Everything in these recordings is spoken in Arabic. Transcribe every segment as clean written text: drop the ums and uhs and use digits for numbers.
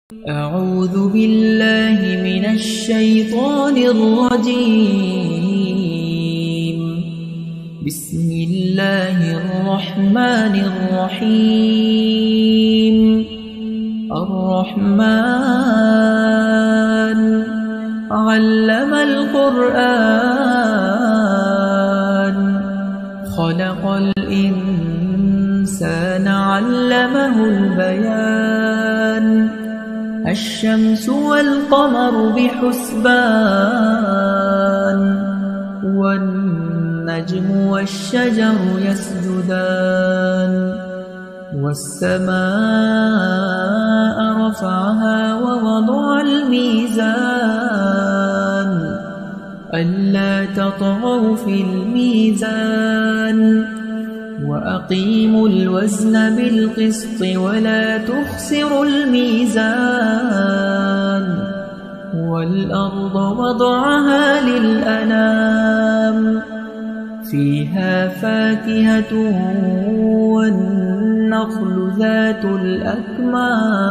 أعوذ بالله من الشيطان الرجيم. بسم الله الرحمن الرحيم. الرحمن علم القرآن خلق الإنسان علمه البيان الشمس والقمر بحسبان والنجم والشجر يسجدان والسماء رفعها ووضع الميزان ألا تطغوا في الميزان وأقيموا الوزن بالقسط ولا تخسروا الميزان والأرض وضعها للأنام فيها فاكهة والنخل ذات الأكمام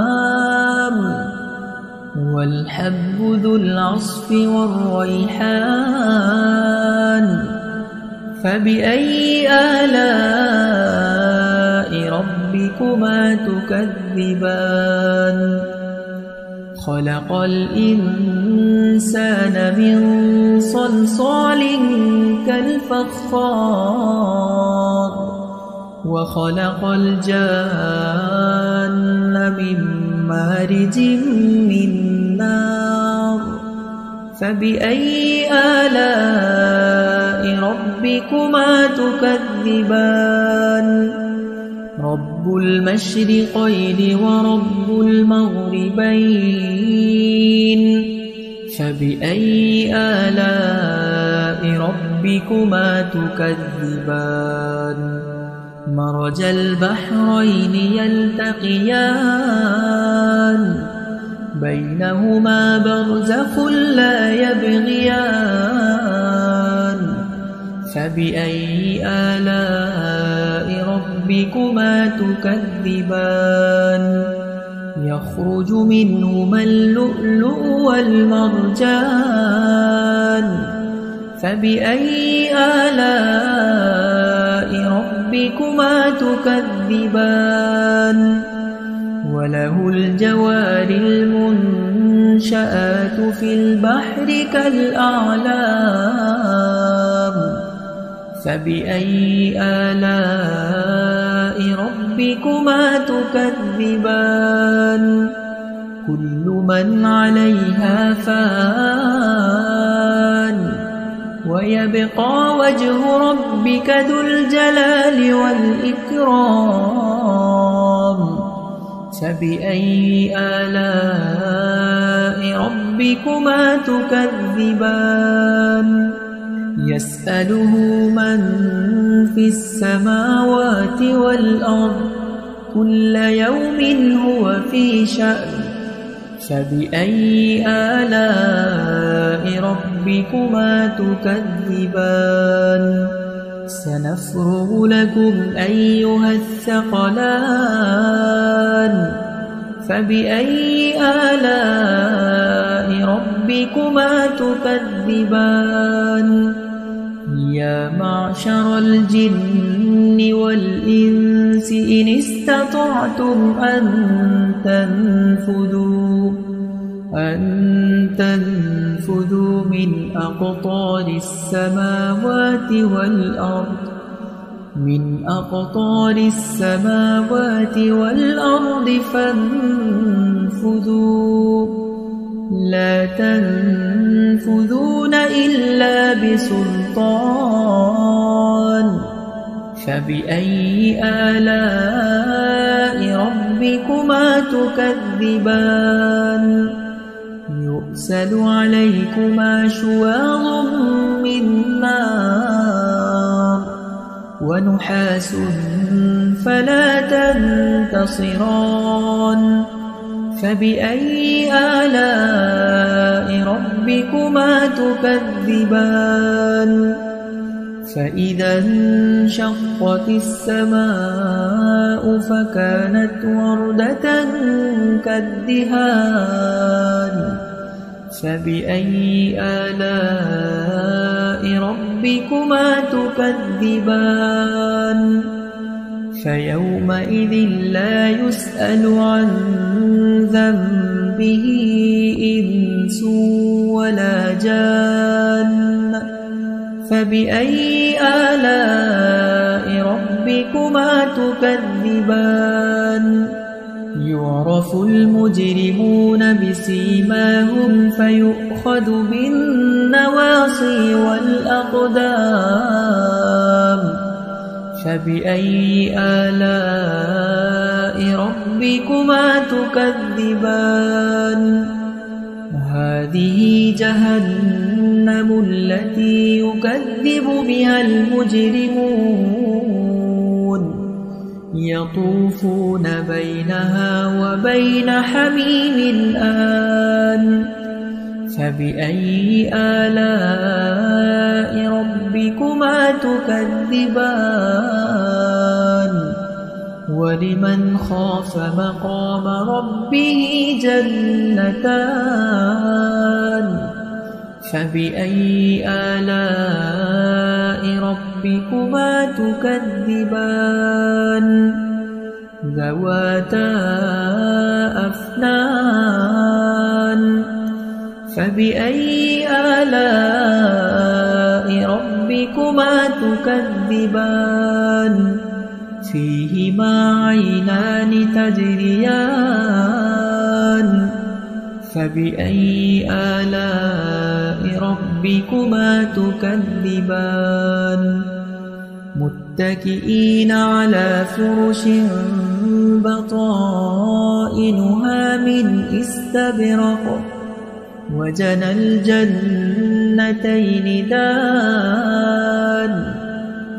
والحب ذو العصف والريحان فبأي آلاء ربكما تكذبان خلق الإنسان من صلصال كالفخار وخلق الجان من مارج من نار فبأي آلاء ربكما تكذبان رب المشرقين ورب المغربين فبأي آلاء ربكما تكذبان مرج البحرين يلتقيان بينهما برزخ لا يبغيان فبأي آلاء ربكما تكذبان يخرج منهما اللؤلؤ والمرجان فبأي آلاء ربكما تكذبان وله الجوار المنشآت في البحر كالأعلام فبأي آلاء ربكما تكذبان كل من عليها فان ويبقى وجه ربك ذو الجلال والإكرام فبأي آلاء ربكما تكذبان يسأله من في السماوات والأرض كل يوم هو في شأن فبأي آلاء ربكما تكذبان سنفرغ لكم أيها الثقلان فبأي آلاء ربكما تكذبان يا معشر الجن والإنس إن استطعتم أن تنفذوا من أقطار السماوات والأرض فانفذوا لا تنفذون إلا بسلطان فبأي آلاء ربكما تكذبان يرسل عليكما شواظ من نار ونحاس فلا تنتصران فبأي آلاء ربكما تكذبان فإذا انشقت السماء فكانت وردة كالدهان فبأي آلاء ربكما تكذبان فيومئذ لا يسأل عن ذنبه إنس ولا جان فبأي آلاء ربكما تكذبان يعرف المجرمون بسيماهم فيؤخذ بالنواصي والأقدام فبأي آلاء ربكما تكذبان هذه جهنم التي يكذب بها المجرمون يطوفون بينها وبين حميم آن فبأي آلاء ربكما تكذبان ولمن خاف مقام ربه جنتان فبأي آلاء ربكما تكذبان ذواتا أفنان فبأي آلاء ربكما تكذبان فيهما عينان تجريان فبأي آلاء ربكما تكذبان متكئين على فرش بطائنها من استبرق وجنى الجنتين دان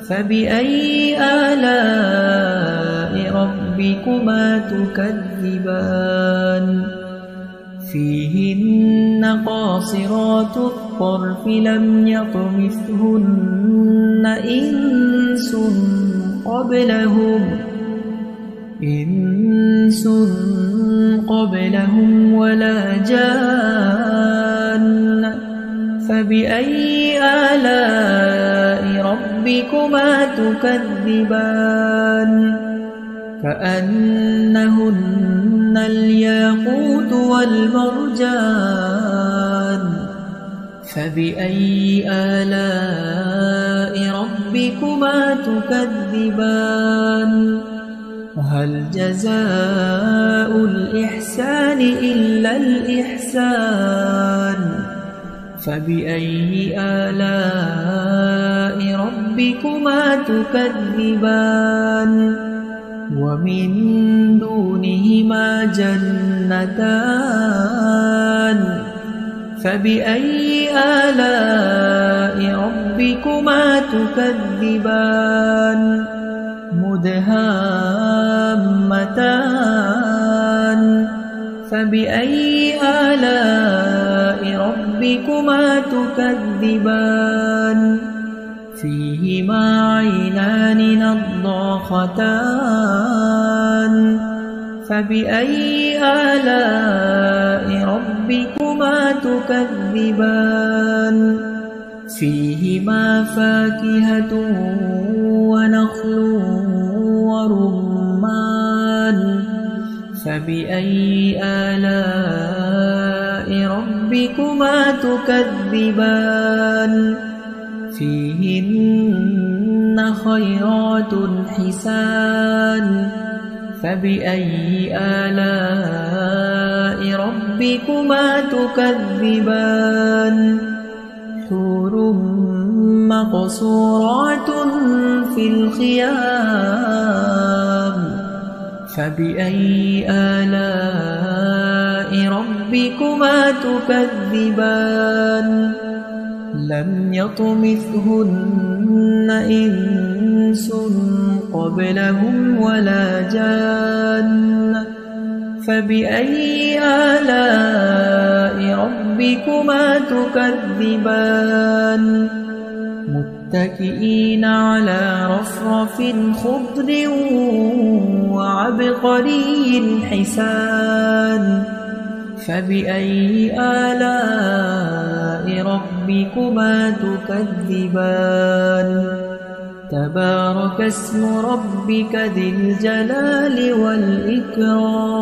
فبأي آلاء ربكما تكذبان فيهن قاصرات الطرف لم يطمثهن إنس قبلهم ولا جان فبأي آلاء ربكما تكذبان كأنهن الياقوت والمرجان فبأي آلاء ربكما تكذبان هل جزاء الإحسان إلا الإحسان فبأي آلاء ربكما تكذبان ومن دونهما جنتان فبأي آلاء ربكما تكذبان مدهامتان فبأي آلاء ربكما تكذبان فيهما عينان نضاختان فبأي آلاء ربكما تكذبان فيهما فاكهة ونخل ورمان فبأي آلاء ربكما تكذبان فيهن خيرات حسان فبأي آلاء ربكما تكذبان حور مقصورات في الخيام فبأي آلاء ربكما تكذبان لم يطمثهن إنس قبلهم ولا جان فبأي آلاء ربكما تكذبان متكئين على رفرف خضر وعبقري حسان فبأي آلاء ربكما تكذبان تبارك اسم ربك ذي الجلال والإكرام